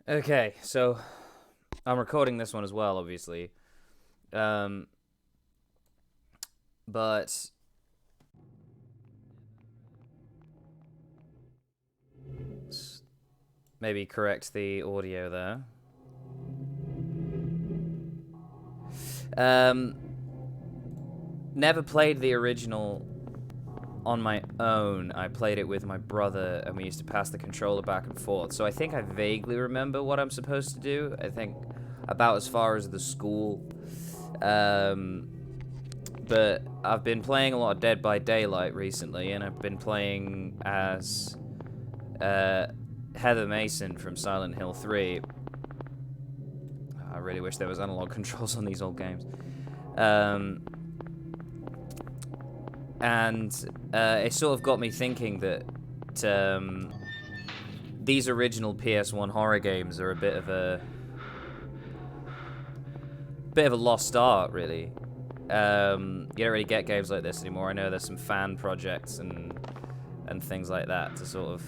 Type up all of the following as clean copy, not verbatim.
Okay, so I'm recording this one as well, obviously. Um, but maybe correct the audio there. Um, Never played the original on my own. I played it with my brother, and we used to pass the controller back and forth. So I think I vaguely remember what I'm supposed to do. I think about as far as the school. Um, but I've been playing a lot of Dead by Daylight recently, and I've been playing as Heather Mason from Silent Hill 3. I really wish there was analog controls on these old games. And it sort of got me thinking that these original PS1 horror games are a bit of a lost art, really. You don't really get games like this anymore. I know there's some fan projects and things like that to sort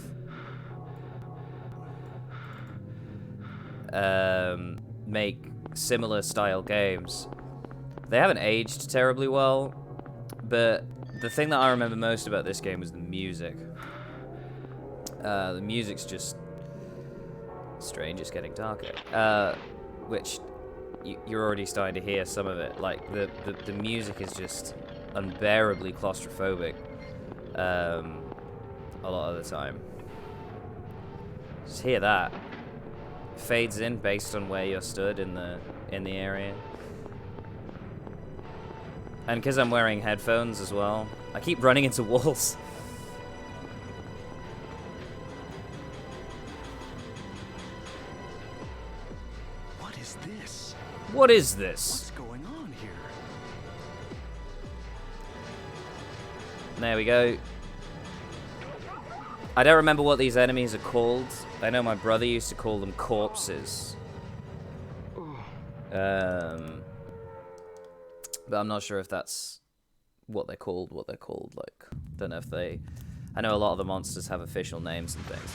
of make similar style games. They haven't aged terribly well, but the thing that I remember most about this game was the music. The music's just strange. It's getting darker. Which you're already starting to hear some of it. Like the music is just unbearably claustrophobic. A lot of the time. Just hear that. Fades in based on where you're stood in the area. And because I'm wearing headphones as well, I keep running into walls. What is this? What is this? What's going on here? There we go. I don't remember what these enemies are called. I know my brother used to call them corpses. But I'm not sure if that's what they're called. Like, don't know if they... I know a lot of the monsters have official names and things.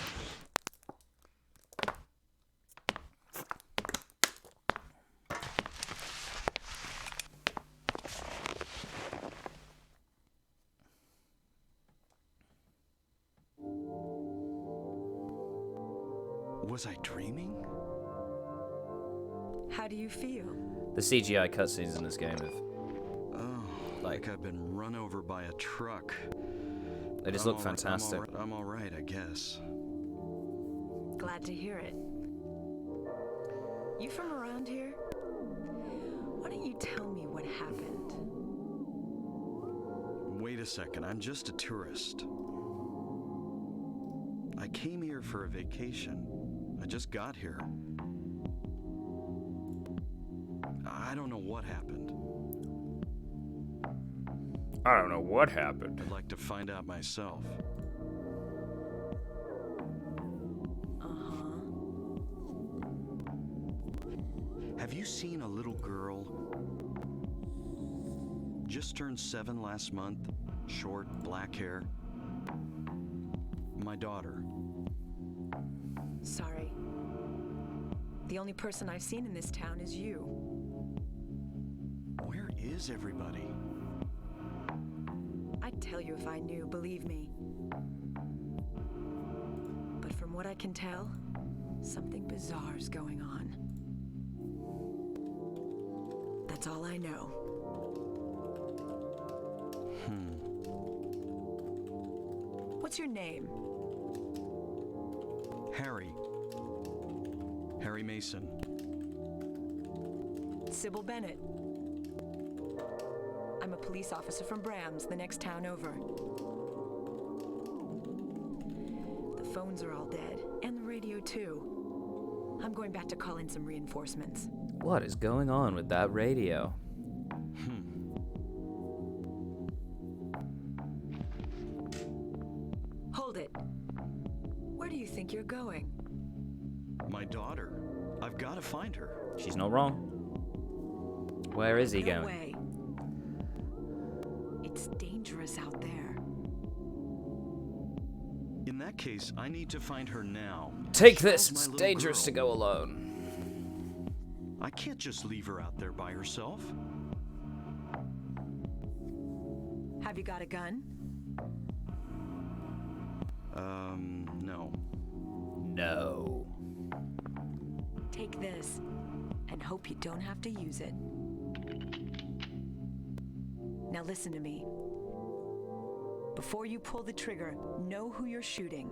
Was I dreaming? How do you feel? The CGI cutscenes in this game have... Oh, like I've been run over by a truck. They just look fantastic. I'm all right, I guess. Glad to hear it. You from around here? Why don't you tell me what happened? Wait a second, I'm just a tourist. I came here for a vacation. I just got here. I don't know what happened. I don't know what happened. I'd like to find out myself. Uh-huh. Have you seen a little girl? Just turned 7 last month. Short, black hair. My daughter. Sorry. The only person I've seen in this town is you. Where is everybody? I'd tell you if I knew, believe me. But from what I can tell, something bizarre's going on. That's all I know. What's your name? Harry. Harry Mason. Sybil Bennett. I'm a police officer from Brams, the next town over. The phones are all dead, and the radio too. I'm going back to call in some reinforcements. What is going on with that radio? Hold it. Where do you think you're going? My daughter. I've got to find her. She's not wrong. Where is he No going? way. It's dangerous out there. In that case, I need to find her now. Take Cheryl's this. my It's little dangerous to girl. go alone. I can't just leave her out there by herself. Have you got a gun? No. No. Take this, and hope you don't have to use it. Now listen to me. Before you pull the trigger, know who you're shooting.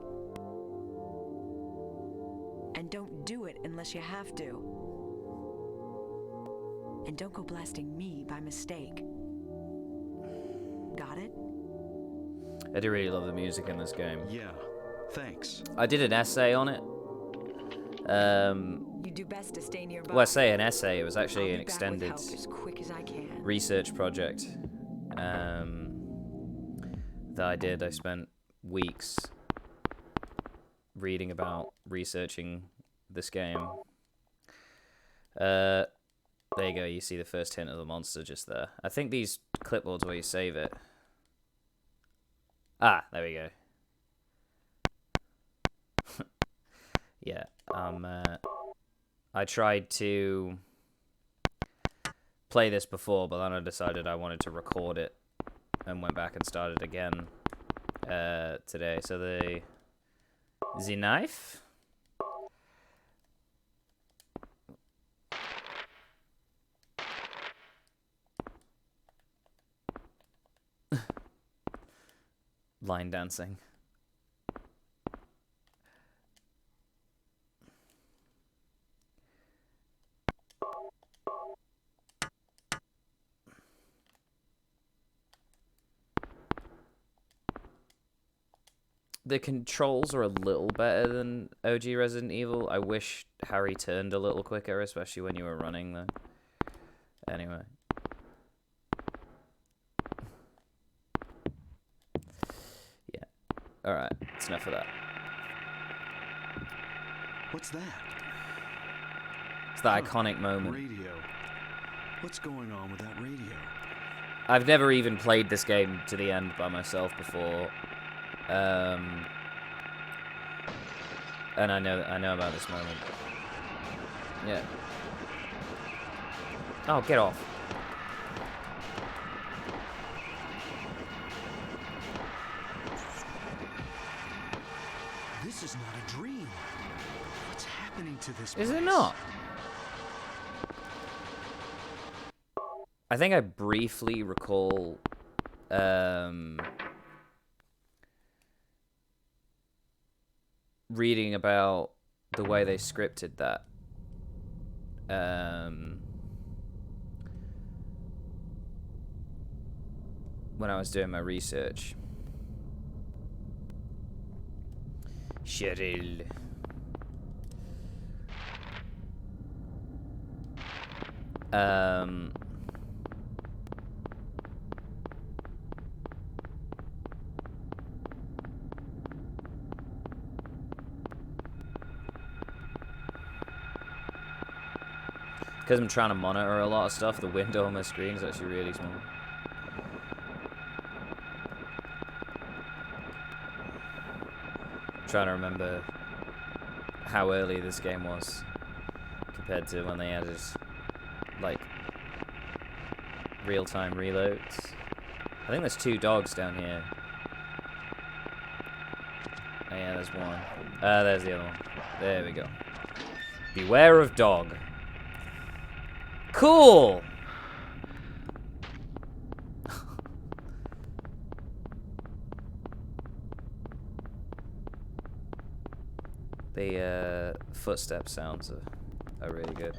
And don't do it unless you have to. And don't go blasting me by mistake. Got it? I do really love the music in this game. Yeah, thanks. I did an essay on it. You do best to stay nearby. Well, I say an essay. It was I'll actually be an back with extended help as quick as I can. research project that I did. I spent weeks reading about researching this game. There you go. You see the first hint of the monster just there. I think these clipboards where you save it. Ah, there we go. Yeah, I tried to play this before, but then I decided I wanted to record it and went back and started again today. So the knife. Line dancing. The controls are a little better than OG Resident Evil. I wish Harry turned a little quicker, especially when you were running, though. Anyway. Yeah. Alright, that's enough of that. What's that? It's the iconic moment. Radio. What's going on with that radio? I've never even played this game to the end by myself before. And I know about this moment. Yeah. Oh, get off. This is not a dream. What's happening to this Is it place? not? I think I briefly recall reading about the way they scripted that. When I was doing my research. Cheryl. Because I'm trying to monitor a lot of stuff, the window on my screen is actually really small. I'm trying to remember how early this game was compared to when they added, like, real-time reloads. I think there's 2 dogs down here. Oh yeah, there's one. There's the other one. There we go. Beware of dog. Cool! The footstep sounds are really good.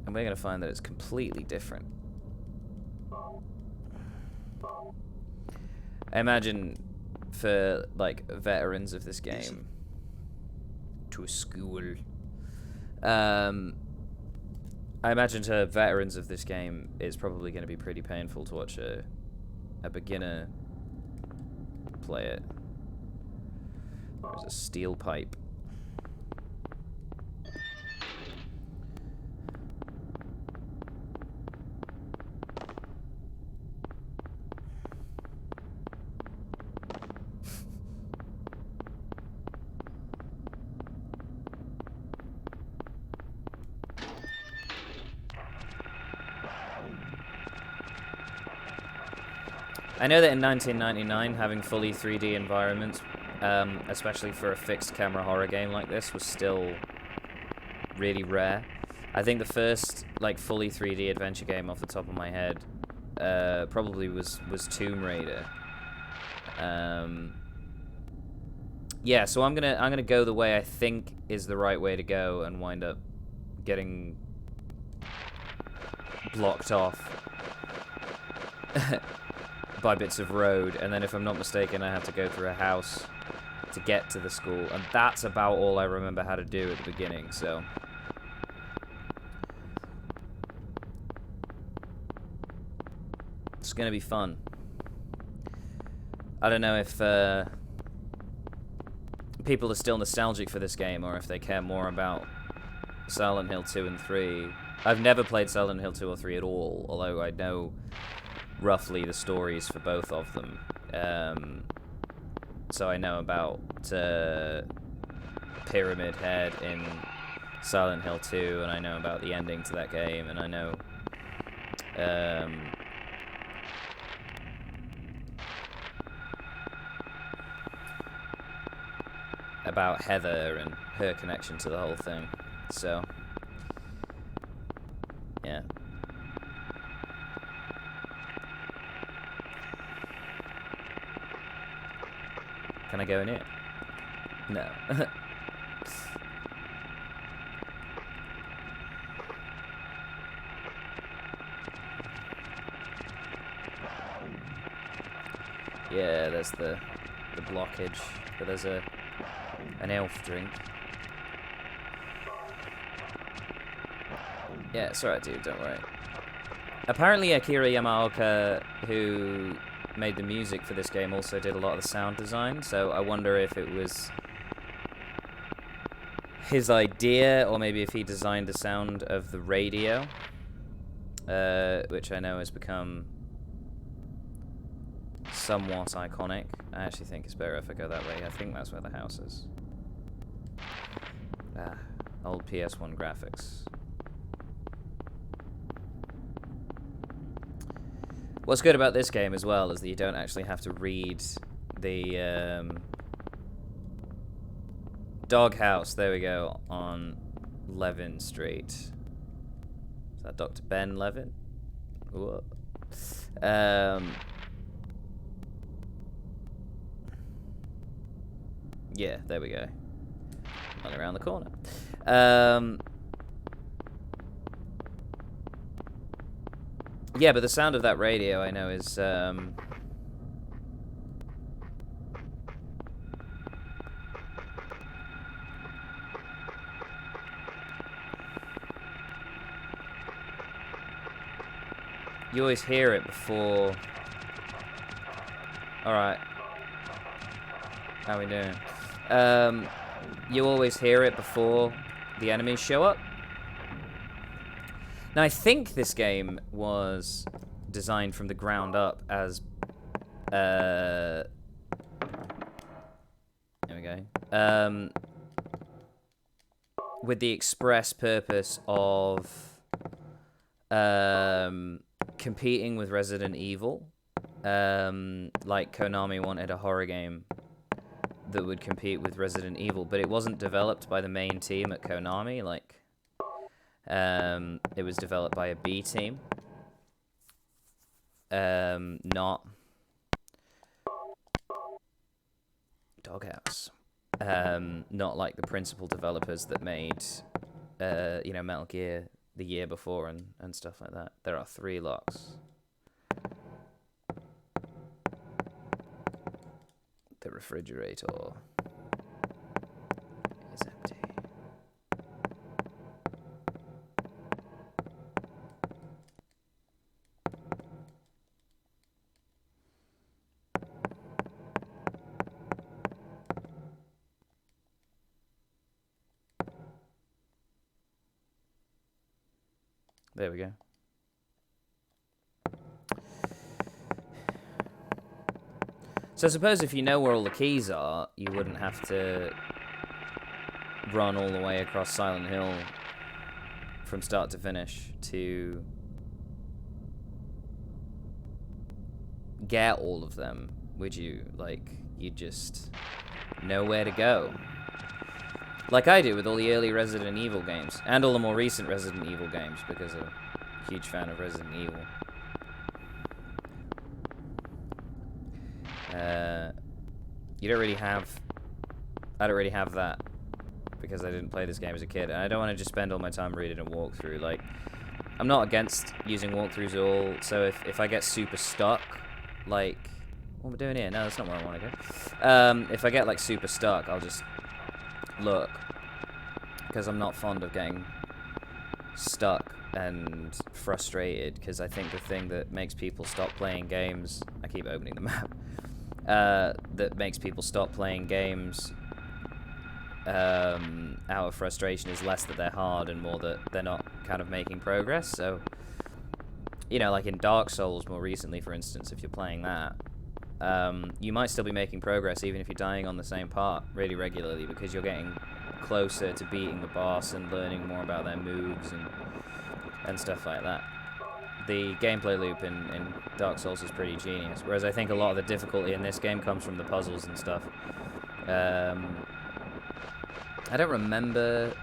And we're gonna find that it's completely different. I imagine for, like, veterans of this game to school. I imagine to veterans of this game, it's probably going to be pretty painful to watch a beginner play it. There's a steel pipe. I know that in 1999, having fully 3D environments, especially for a fixed camera horror game like this, was still really rare. I think the first like fully 3D adventure game off the top of my head probably was Tomb Raider. Yeah, so I'm gonna go the way I think is the right way to go and wind up getting blocked off by bits of road, and then if I'm not mistaken I have to go through a house to get to the school, and that's about all I remember how to do at the beginning, so it's gonna be fun. I don't know if people are still nostalgic for this game or if they care more about Silent Hill 2 and 3. I've never played Silent Hill 2 or 3 at all, although I know roughly the stories for both of them. So I know about Pyramid Head in Silent Hill 2, and I know about the ending to that game, and I know about Heather and her connection to the whole thing. So, yeah. Can I go in here? No. Yeah, there's the blockage, but there's an elf drink. Yeah, it's alright, dude, don't worry. Apparently Akira Yamaoka, who made the music for this game, also did a lot of the sound design, so I wonder if it was his idea, or maybe if he designed the sound of the radio, which I know has become somewhat iconic. I actually think it's better if I go that way. I think that's where the house is. Ah, old PS1 graphics. What's good about this game as well is that you don't actually have to read the doghouse, there we go, on Levin Street. Is that Dr. Ben Levin? Whoa. Yeah, there we go. Only around the corner. Yeah, but the sound of that radio, I know, is you always hear it before. Alright. How we doing? You always hear it before the enemies show up. Now, I think this game was designed from the ground up as there we go. With the express purpose of competing with Resident Evil. Like Konami wanted a horror game that would compete with Resident Evil, but it wasn't developed by the main team at Konami. Like, it was developed by a B team. Not Doghouse. Not like the principal developers that made, you know, Metal Gear the year before and stuff like that. There are 3 locks. The refrigerator is empty. There we go. So I suppose if you know where all the keys are, you wouldn't have to run all the way across Silent Hill from start to finish to get all of them, would you? Like, you just know where to go. Like I do with all the early Resident Evil games, and all the more recent Resident Evil games, because I'm a huge fan of Resident Evil. You don't really have... I don't really have that, because I didn't play this game as a kid, and I don't want to just spend all my time reading a walkthrough. Like, I'm not against using walkthroughs at all, so if I get super stuck, like... What am I doing here? No, that's not where I want to go. If I get, like, super stuck, I'll just look, because I'm not fond of getting stuck and frustrated, because I think the thing that makes people stop playing games... I keep opening the map. That makes people stop playing games out of frustration is less that they're hard and more that they're not kind of making progress. So, you know, like in Dark Souls more recently, for instance, if you're playing that, you might still be making progress even if you're dying on the same part really regularly, because you're getting closer to beating the boss and learning more about their moves and stuff like that. The gameplay loop in Dark Souls is pretty genius, whereas I think a lot of the difficulty in this game comes from the puzzles and stuff. I don't remember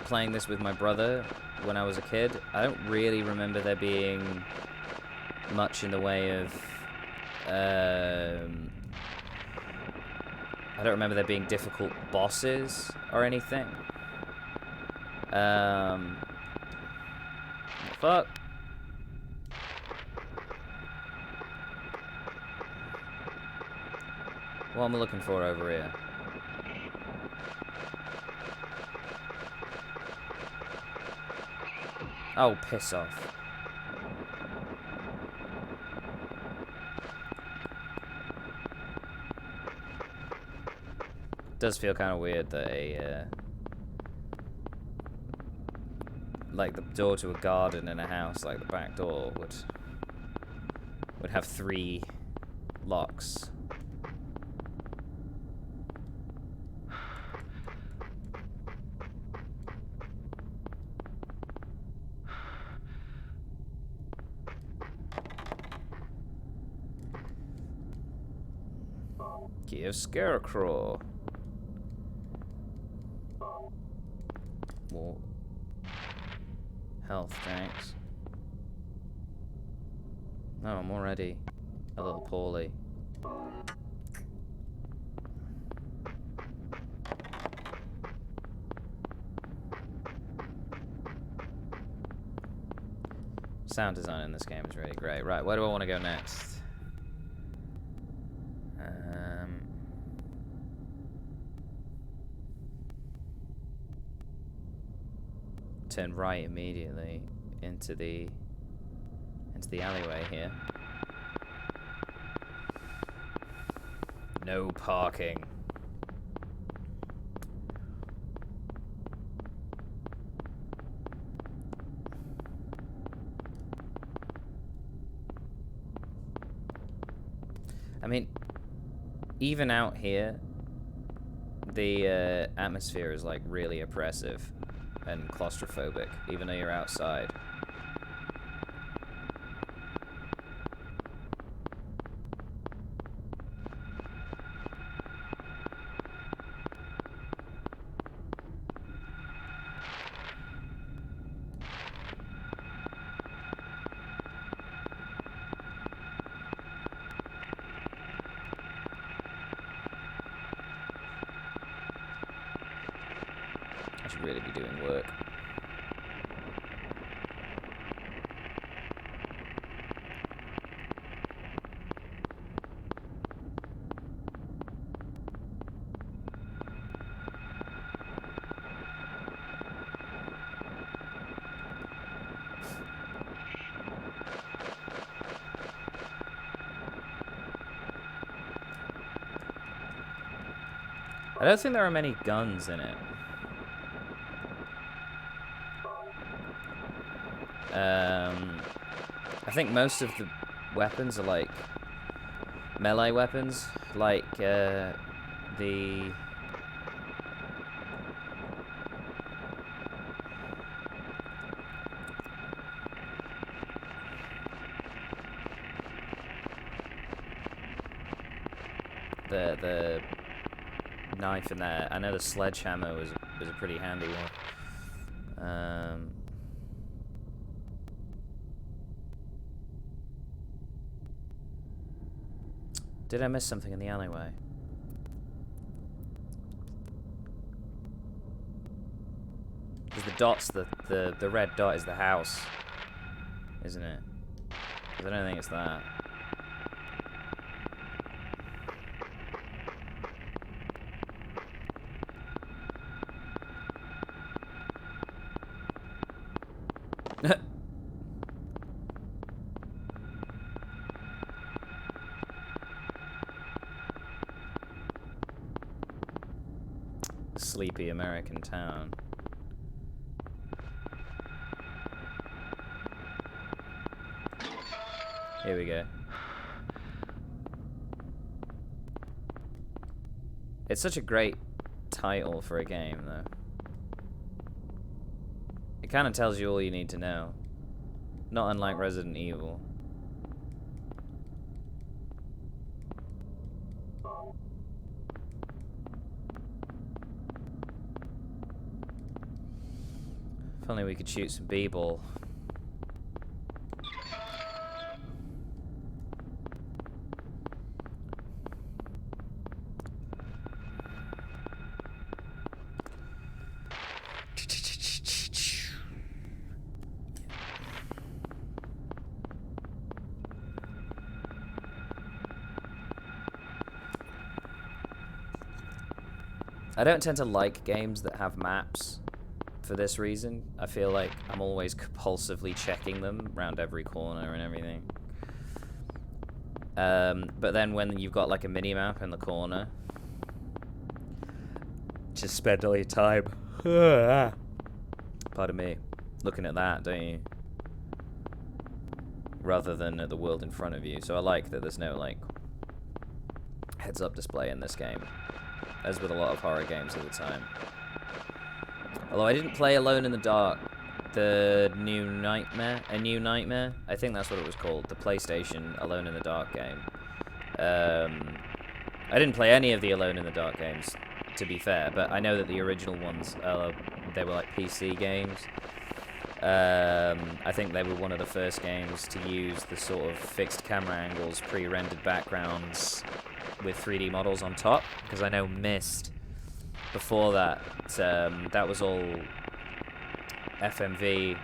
playing this with my brother when I was a kid. I don't really remember there being much in the way of... I don't remember there being difficult bosses or anything. Fuck. What am I looking for over here? Oh, piss off. Does feel kind of weird that like the door to a garden in a house, like the back door, would have 3 locks. Key of Scarecrow. More health, thanks. No, I'm already a little poorly. Sound design in this game is really great. Right, where do I want to go next? Turn right immediately into the alleyway here. No parking. I mean, even out here, the atmosphere is like really oppressive and claustrophobic, even though you're outside. I should really be doing work. I don't think there are many guns in it. I think most of the weapons are like melee weapons, like the the knife in there. I know the sledgehammer was a pretty handy one. Did I miss something in the alleyway? Because the dots, the red dot is the house, isn't it? 'Cause I don't think it's that. Sleepy American town. Here we go. It's such a great title for a game, though. It kind of tells you all you need to know. Not unlike Resident Evil. If only we could shoot some b-ball. I don't tend to like games that have maps for this reason. I feel like I'm always compulsively checking them around every corner and everything. But then when you've got like a mini-map in the corner, just spend all your time, pardon me, looking at that, don't you? Rather than at the world in front of you. So I like that there's no like heads-up display in this game, as with a lot of horror games at the time. Although I didn't play Alone in the Dark, the New Nightmare, I think that's what it was called, the PlayStation Alone in the Dark game. I didn't play any of the Alone in the Dark games, to be fair, but I know that the original ones, they were like PC games. I think they were one of the first games to use the sort of fixed camera angles, pre-rendered backgrounds with 3D models on top, because I know Myst, before that, that was all FMV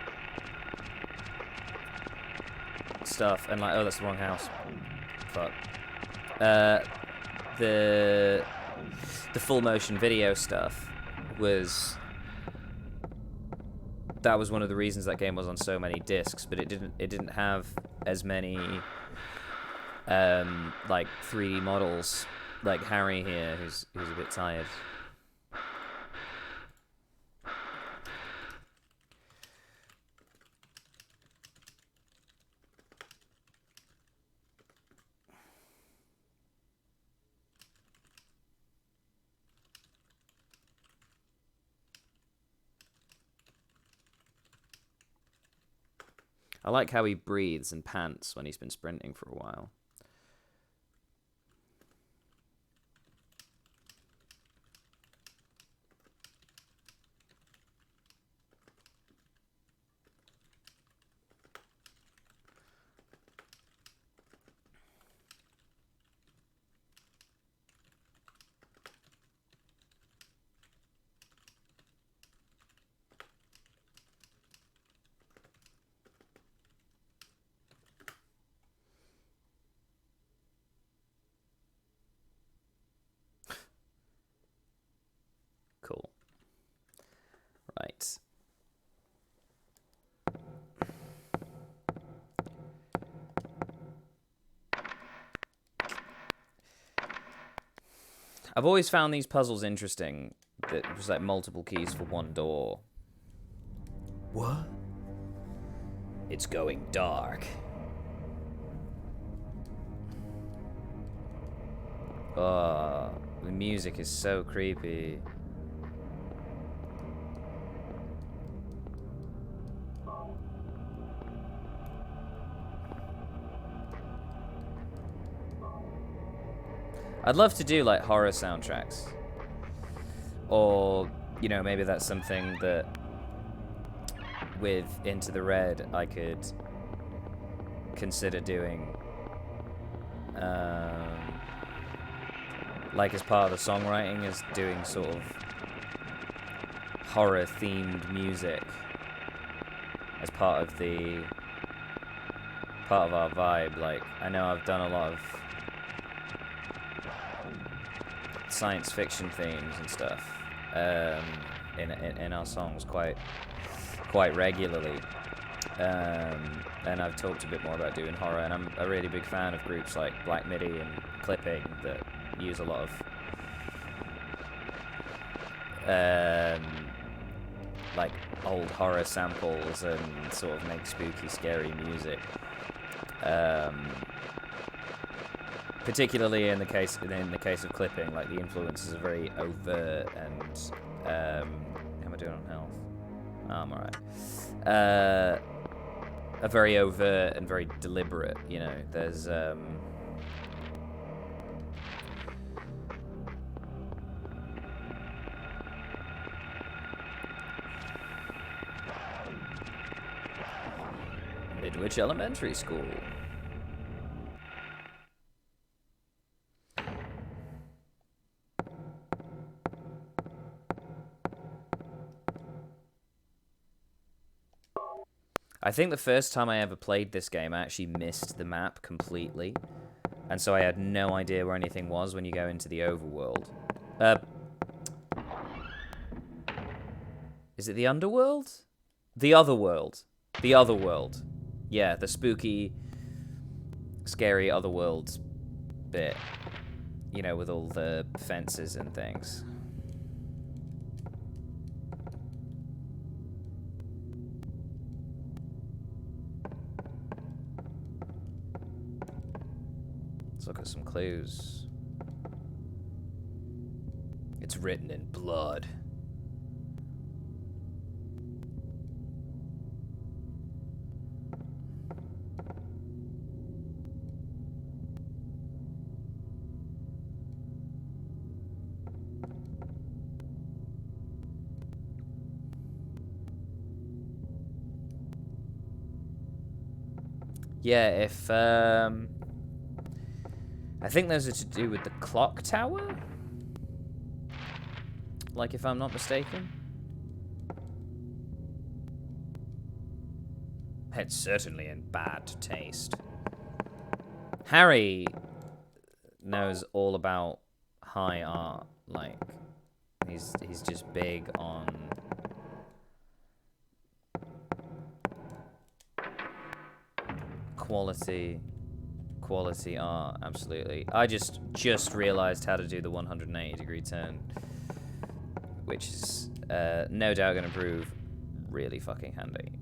stuff, and like, oh, that's the wrong house. Fuck. The full motion video stuff was, that was one of the reasons that game was on so many discs, but it didn't have as many like 3D models like Harry here, who's a bit tired. I like how he breathes and pants when he's been sprinting for a while. Cool. Right. I've always found these puzzles interesting. That it was like multiple keys for one door. What? It's going dark. Oh, the music is so creepy. I'd love to do like horror soundtracks. Or, you know, maybe that's something that with Into the Red I could consider doing. Like as part of the songwriting, is doing sort of horror themed music as part of our vibe. Like, I know I've done a lot of science fiction themes and stuff in our songs quite regularly, and I've talked a bit more about doing horror, and I'm a really big fan of groups like Black Midi and Clipping that use a lot of like old horror samples and sort of make spooky, scary music. Particularly in the case of Clipping, like the influences are very overt and how am I doing on health? Oh, I'm alright. Are very overt and very deliberate. You know, there's Midwich Elementary School. I think the first time I ever played this game, I actually missed the map completely. And so I had no idea where anything was when you go into the overworld. Is it the underworld? The other world. The other world. Yeah, the spooky, scary otherworld bit. You know, with all the fences and things. Let's look at some clues. It's written in blood. Yeah, if I think those are to do with the clock tower? Like, if I'm not mistaken? It's certainly in bad taste. Harry knows all about high art. Like, he's just big on quality art, absolutely. I just realized how to do the 180-degree turn, which is no doubt going to prove really fucking handy.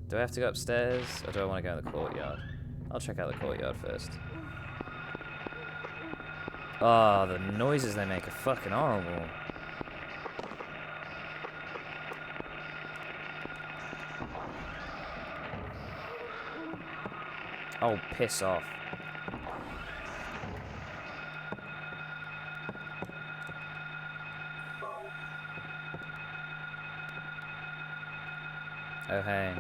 Do I have to go upstairs, or do I want to go in the courtyard? I'll check out the courtyard first. Oh, the noises they make are fucking horrible. Oh, piss off. Oh, hey.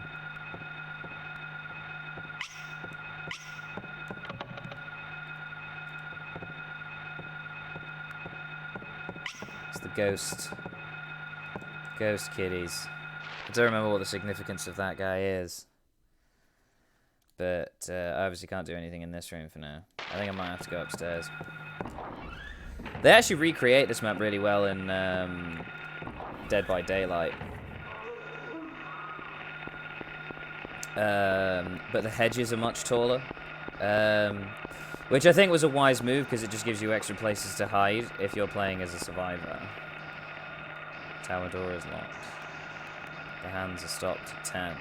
It's the ghost kitties. I don't remember what the significance of that guy is. But I obviously can't do anything in this room for now. I think I might have to go upstairs. They actually recreate this map really well in Dead by Daylight. But the hedges are much taller. Which I think was a wise move, because it just gives you extra places to hide if you're playing as a survivor. Tower door is locked. The hands are stopped at 10.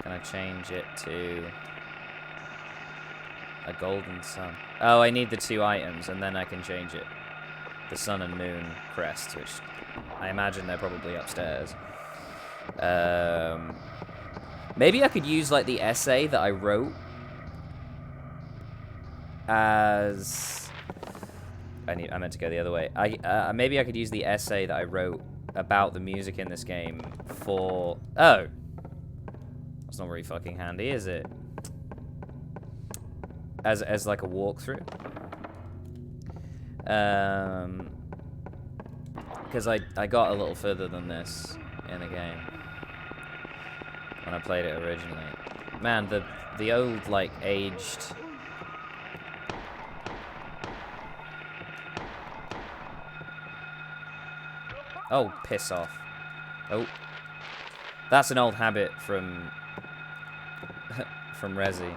Can I change it to a golden sun? Oh, I need the 2 items, and then I can change it. The sun and moon crest, which I imagine they're probably upstairs. Maybe I could use, like, the essay that I wrote as I meant to go the other way. Maybe I could use the essay that I wrote about the music in this game for... Oh! That's not very fucking handy, is it? As like a walkthrough. Because I got a little further than this in the game when I played it originally. Man, the old, like, aged... Oh, piss off. Oh. That's an old habit from... from Resi.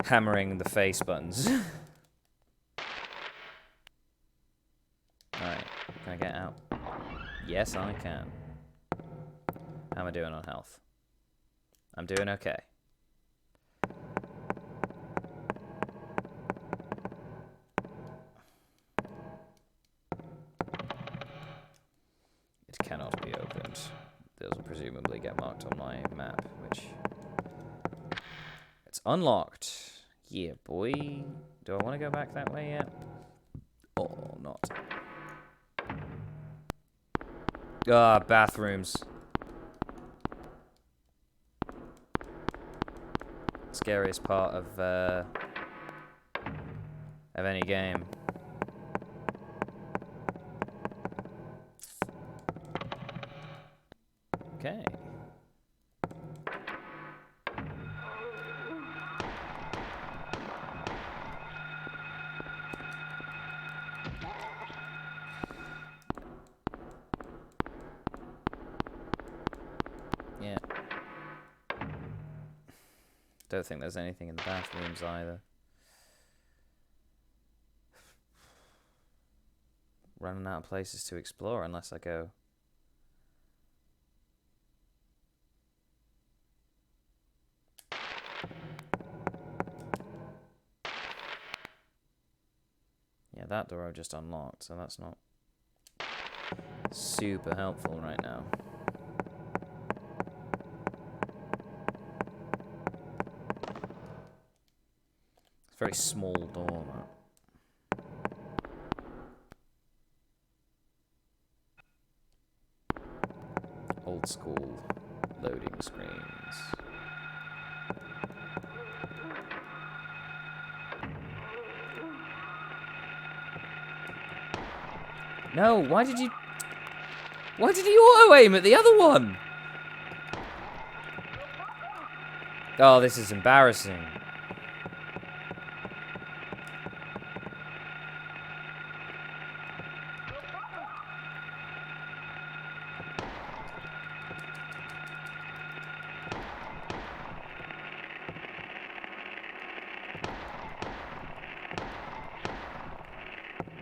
Hammering the face buttons. Alright, can I get out? Yes, I can. How am I doing on health? I'm doing okay. It cannot be opened. Those will presumably get marked on my map, which... It's unlocked. Yeah, boy. Do I want to go back that way yet? Or not? Ah, bathrooms. Scariest part of any game. Okay. Yeah. Don't think there's anything in the bathrooms either. Running out of places to explore unless I go... Yeah, that door I've just unlocked, so that's not super helpful right now. It's a very small door, that. Old school loading screens. No, why did you auto-aim at the other one? Oh, this is embarrassing.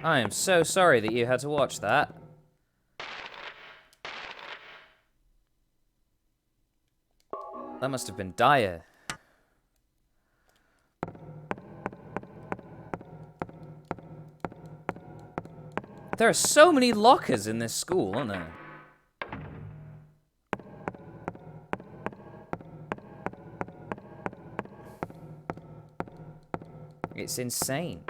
I am so sorry that you had to watch that. That must have been dire. There are so many lockers in this school, aren't there? It's insane.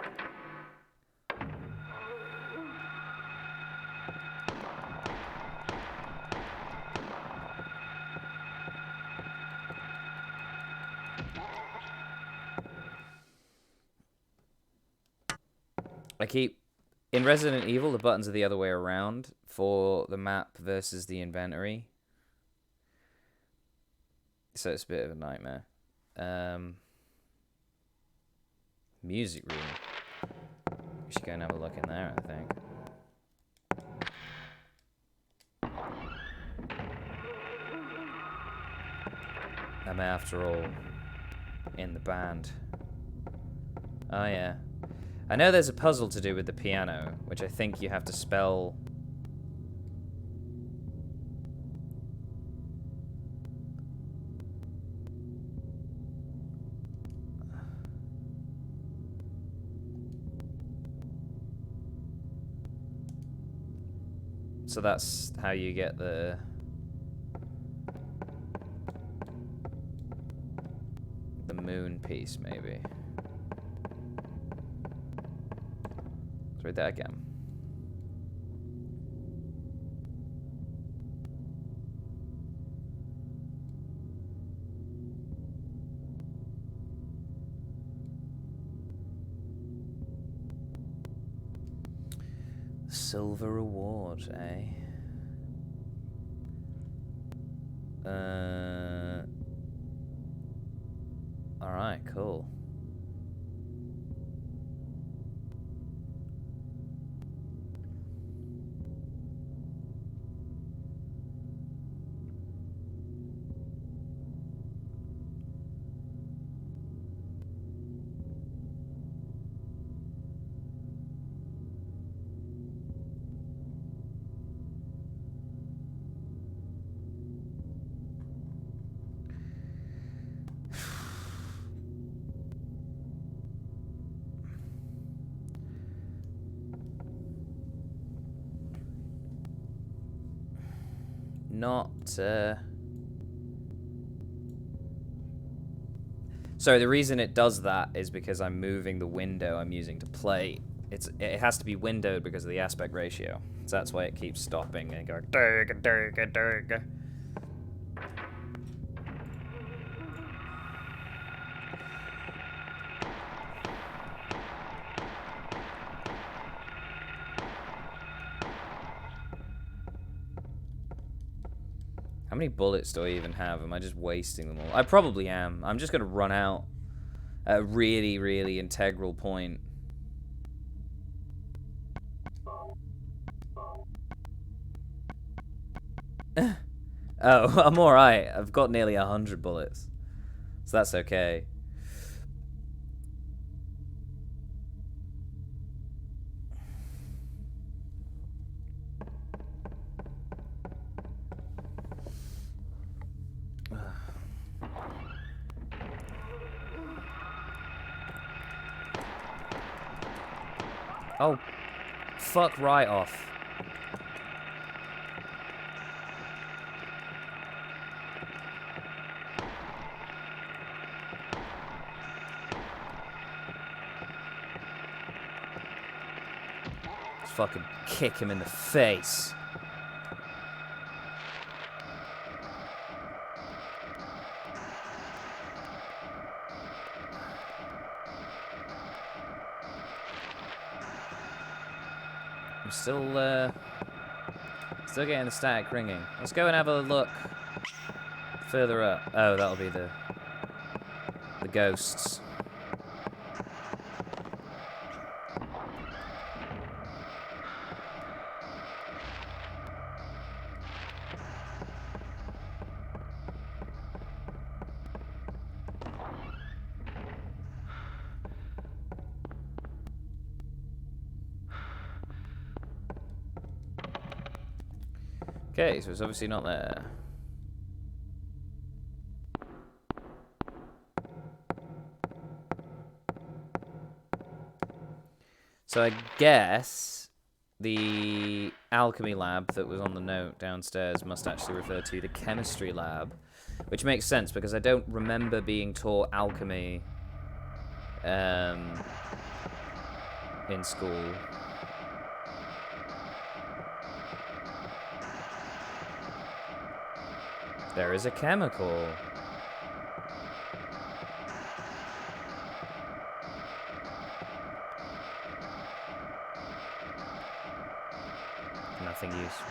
In Resident Evil, the buttons are the other way around for the map versus the inventory. So it's a bit of a nightmare. Music room. We should go and have a look in there, I think. I'm after all in the band. Oh yeah. I know there's a puzzle to do with the piano, which I think you have to spell... So that's how you get the... piece, maybe. Let's read that again. Silver reward, eh? Alright, cool. Not, So the reason it does that is because I'm moving the window I'm using to play. It has to be windowed because of the aspect ratio. So that's why it keeps stopping and going durga durga durga. How many bullets do I even have? Am I just wasting them all? I probably am. I'm just gonna run out at a really, really integral point. Oh, I'm alright. I've got nearly 100 bullets. So that's okay. Oh, fuck right off. Let's fucking kick him in the face. I'm still getting the static ringing. Let's go and have a look further up. Oh, that'll be the ghosts. Okay, so it's obviously not there. So I guess the alchemy lab that was on the note downstairs must actually refer to the chemistry lab, which makes sense because I don't remember being taught alchemy in school. There is a chemical. Nothing useful.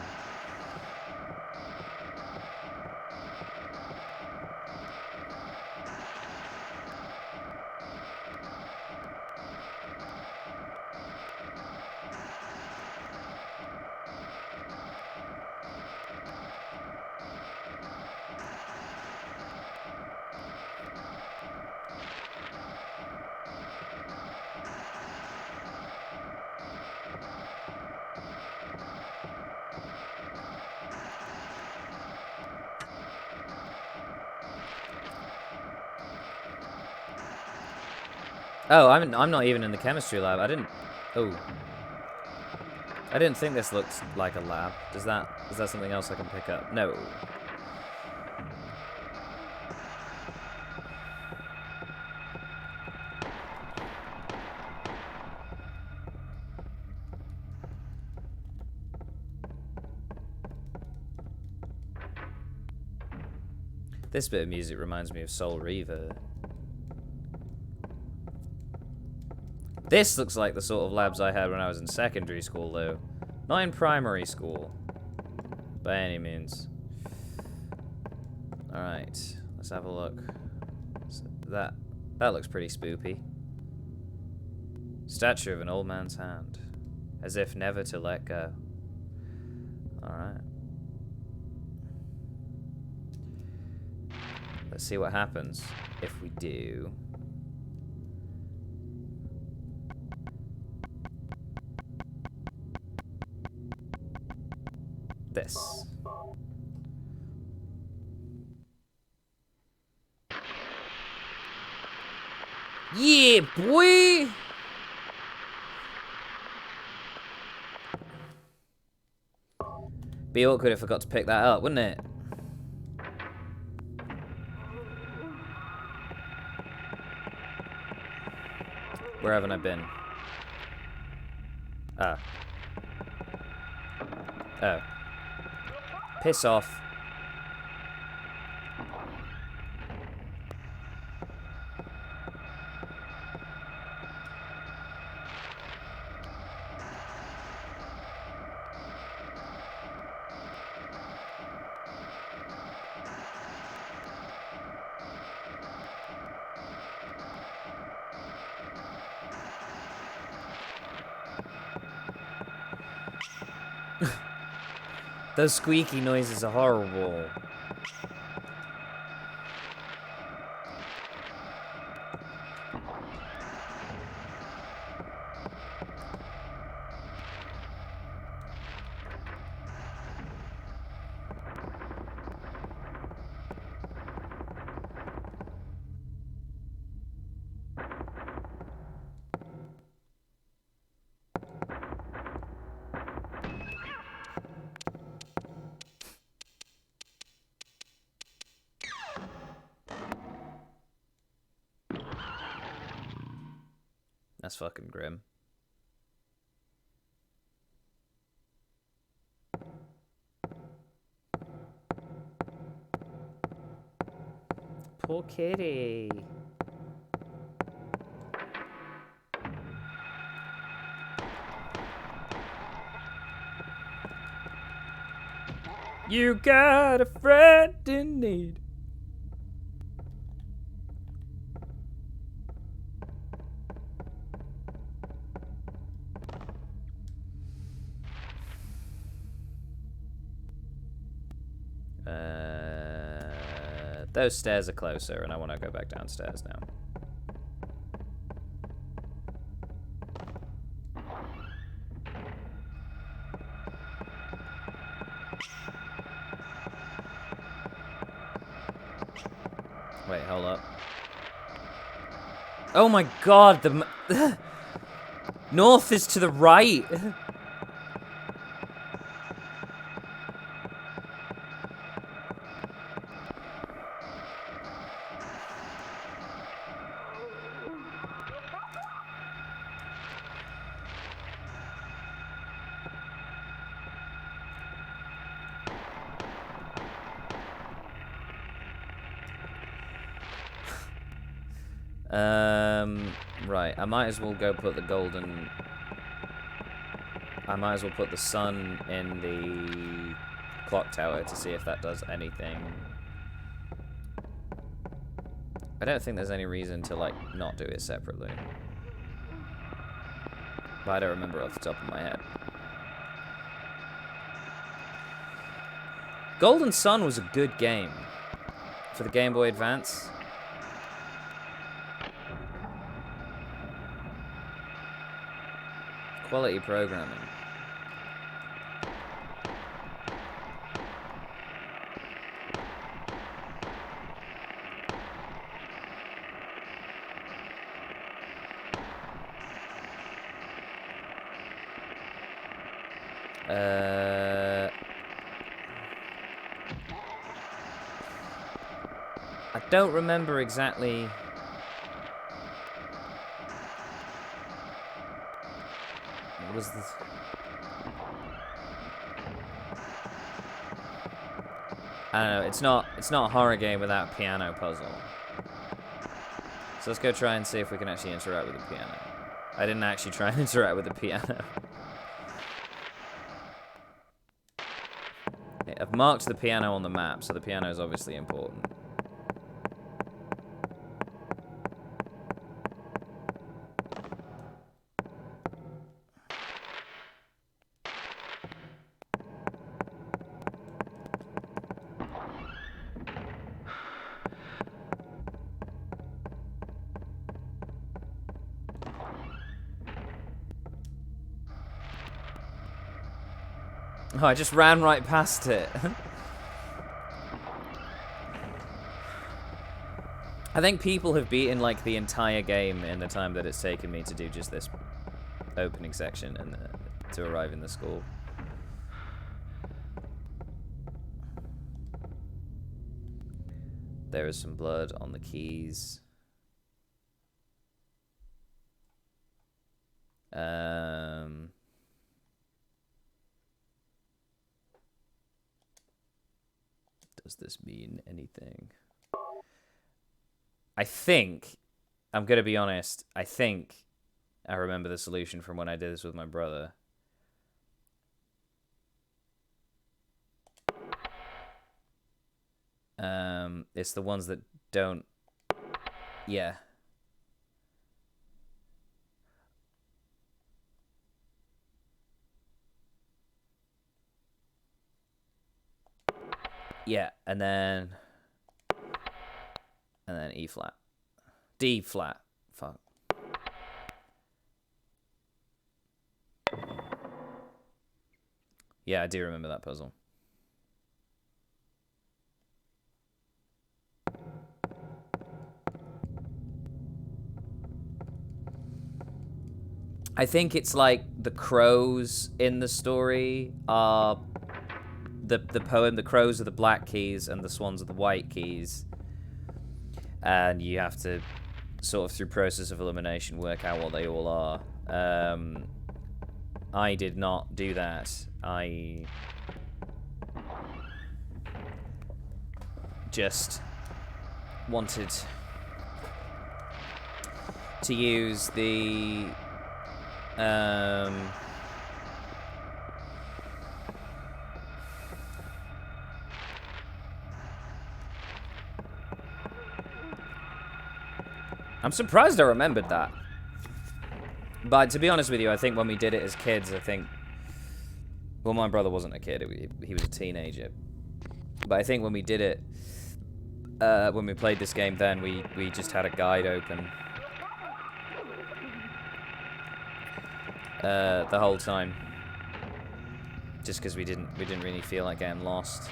Oh, I'm not even in the chemistry lab. I didn't think this looked like a lab. Is that something else I can pick up? No. This bit of music reminds me of Soul Reaver. This looks like the sort of labs I had when I was in secondary school, though. Not in primary school. By any means. Alright, let's have a look. So that looks pretty spoopy. Statue of an old man's hand. As if never to let go. Alright. Let's see what happens if we do. This. Yeah, boy! Be awkward if I forgot to pick that up, wouldn't it? Where haven't I been? Ah. Oh. Piss off. Those squeaky noises are horrible. That's fucking grim. Poor kitty. You got a friend in need. Those stairs are closer, and I want to go back downstairs now. Wait, hold up. Oh my god, the north is to the right. Right, I might as well go put the golden... I might as well put the sun in the clock tower to see if that does anything. I don't think there's any reason to, like, not do it separately. But I don't remember off the top of my head. Golden Sun was a good game for the Game Boy Advance. Quality programming. I don't remember exactly. What was this? I don't know, it's not a horror game without a piano puzzle. So let's go try and see if we can actually interact with the piano. I didn't actually try and interact with the piano. Okay, I've marked the piano on the map, so the piano is obviously important. Oh, I just ran right past it. I think people have beaten like the entire game in the time that it's taken me to do just this opening section and to arrive in the school. There is some blood on the keys. Does this mean anything? I think, I'm gonna be honest, I think I remember the solution from when I did this with my brother. It's the ones that don't, yeah. Yeah, and then E flat. D flat. Fuck. Yeah, I do remember that puzzle. I think it's like the crows in the story are the poem. The crows are the black keys and the swans are the white keys. And you have to sort of through process of elimination work out what they all are. I did not do that. I just wanted to use the I'm surprised I remembered that. But to be honest with you, I think when we did it as kids, I think... Well, my brother wasn't a kid. He was a teenager. But I think when we did it, when we played this game then, we just had a guide open. The whole time. Just because we didn't really feel like getting lost.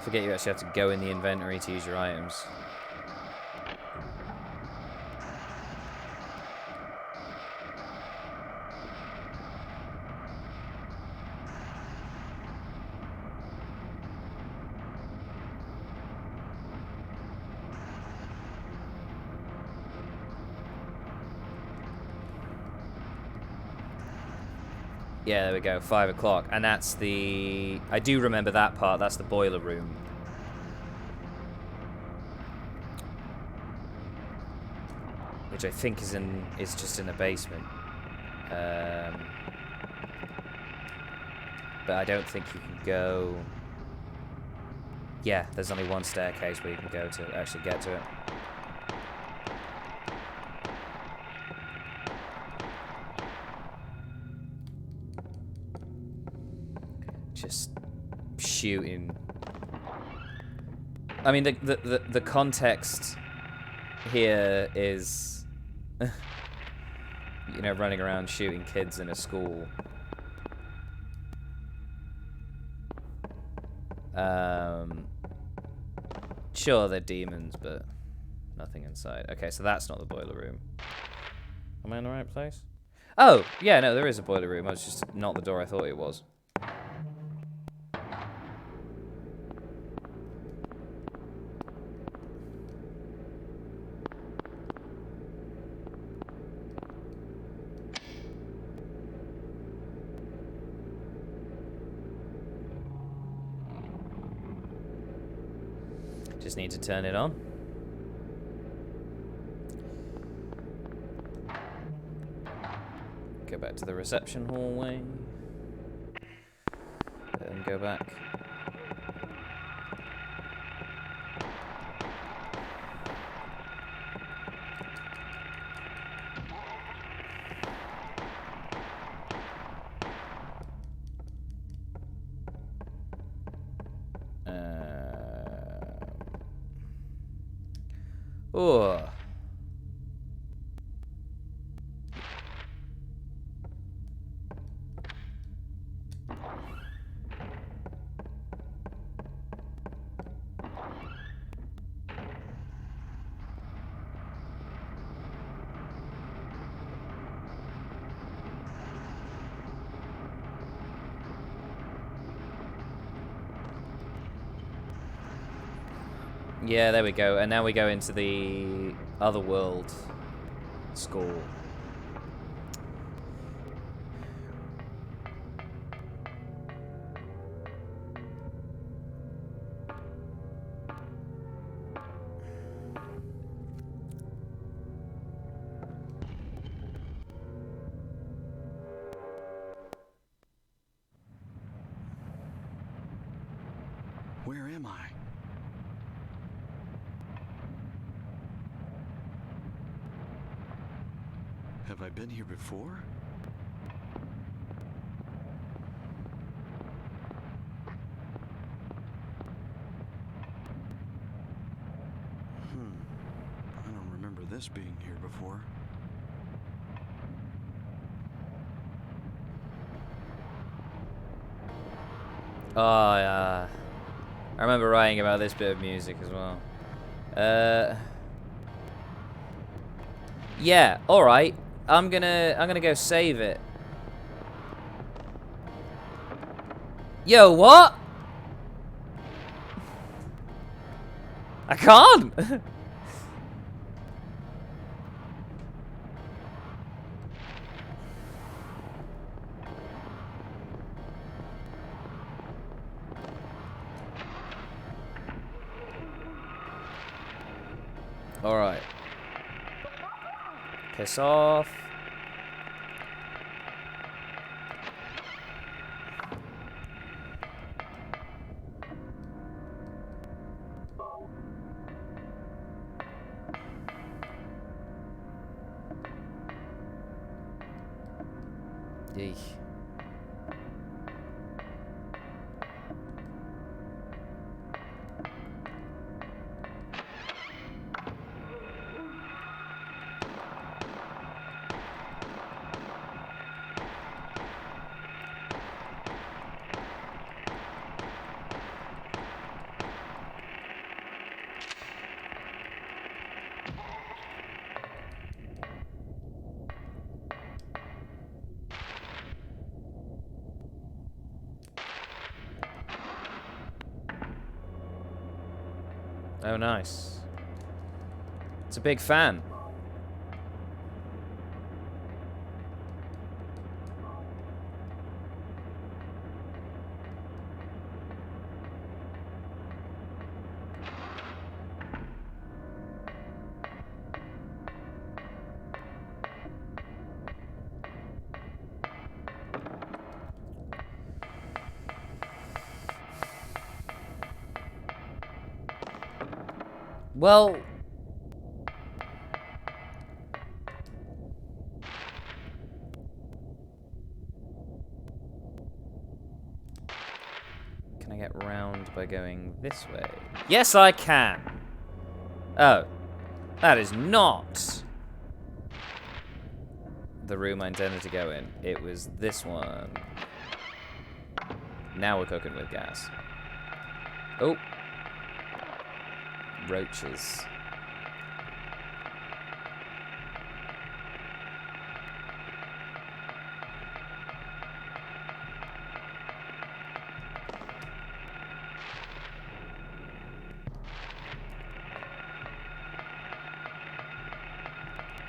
Forget you actually have to go in the inventory to use your items. Yeah, there we go, 5 o'clock. And that's the... I do remember that part, that's the boiler room. Which I think is just in the basement. But I don't think you can go... Yeah, there's only one staircase where you can go to actually get to it. Just shooting. I mean, the context here is, you know, running around shooting kids in a school. Sure, they're demons, but nothing inside. Okay, so that's not the boiler room. Am I in the right place? Oh, yeah, no, there is a boiler room. It's just not the door I thought it was. Just need to turn it on. Go back to the reception hallway. And go back. Oh. Yeah, there we go. And now we go into the other world school. Where am I? Have I been here before? I don't remember this being here before. Oh, yeah. I remember writing about this bit of music as well. Yeah, alright. I'm gonna go save it. Yo, what? I can't! Alright. Piss off. Yeesh. Oh, nice. It's a big fan. Well... Can I get round by going this way? Yes, I can! Oh. That is not the room I intended to go in. It was this one. Now we're cooking with gas. Oh. Roaches.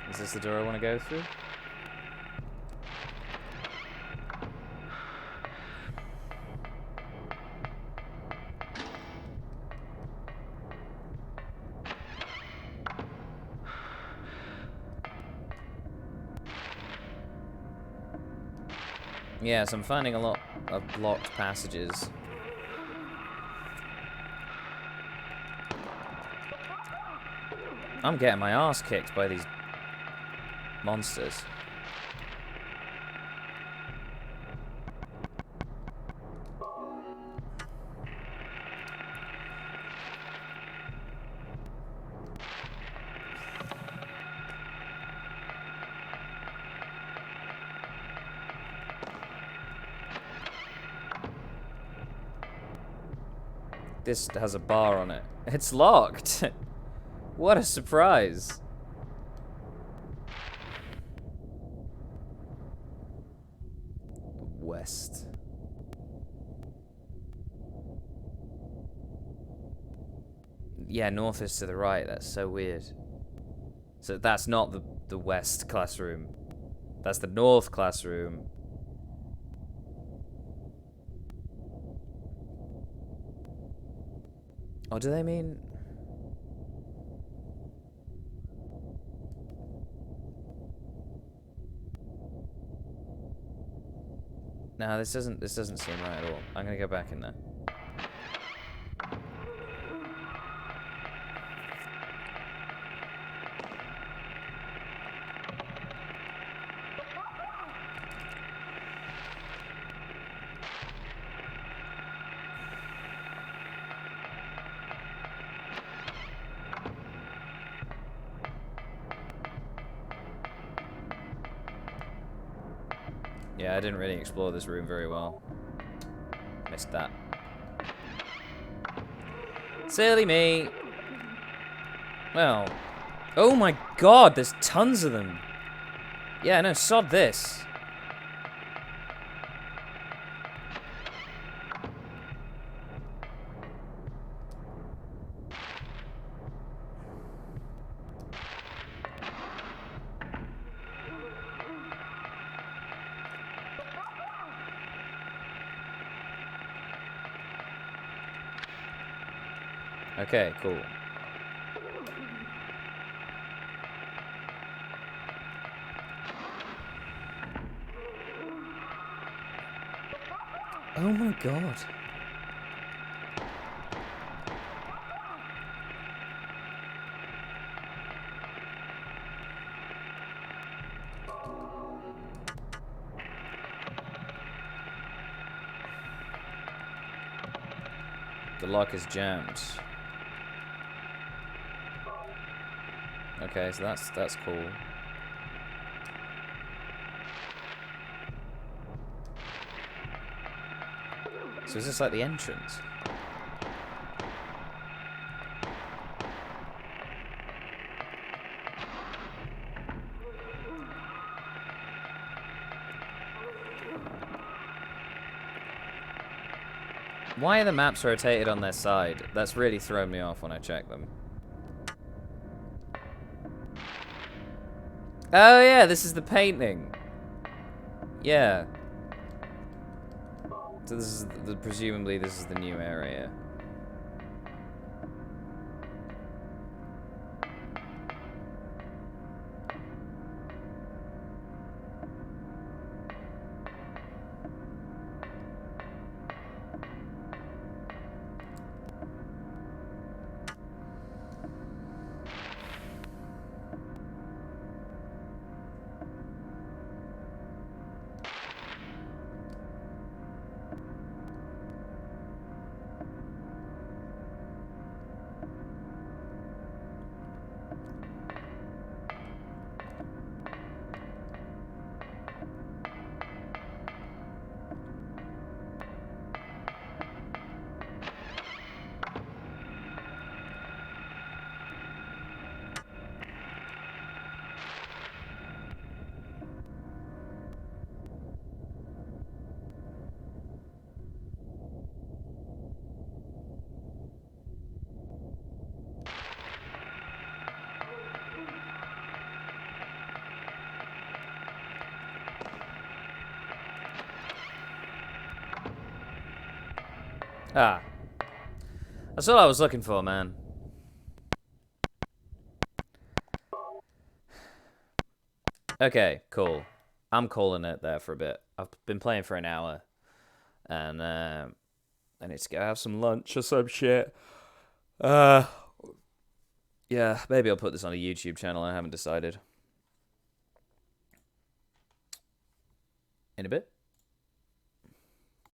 Is this the door I want to go through? Yeah, so I'm finding a lot of blocked passages. I'm getting my ass kicked by these monsters. This has a bar on it. It's locked! What a surprise! West. Yeah, north is to the right. That's so weird. So that's not the west classroom. That's the north classroom. Oh, do they mean... No, this doesn't seem right at all. I'm gonna go back in there. Yeah, I didn't really explore this room very well. Missed that. Silly me. Well. Oh my god, there's tons of them. Yeah, no, sod this. Okay, cool. Oh my god. The lock is jammed. Okay, so that's cool. So is this like the entrance? Why are the maps rotated on their side? That's really thrown me off when I check them. Oh yeah, this is the painting. Yeah. So this is presumably this is the new area. Ah. That's all I was looking for, man. Okay, cool. I'm calling it there for a bit. I've been playing for an hour, and I need to go have some lunch or some shit. Yeah, maybe I'll put this on a YouTube channel. I haven't decided. In a bit.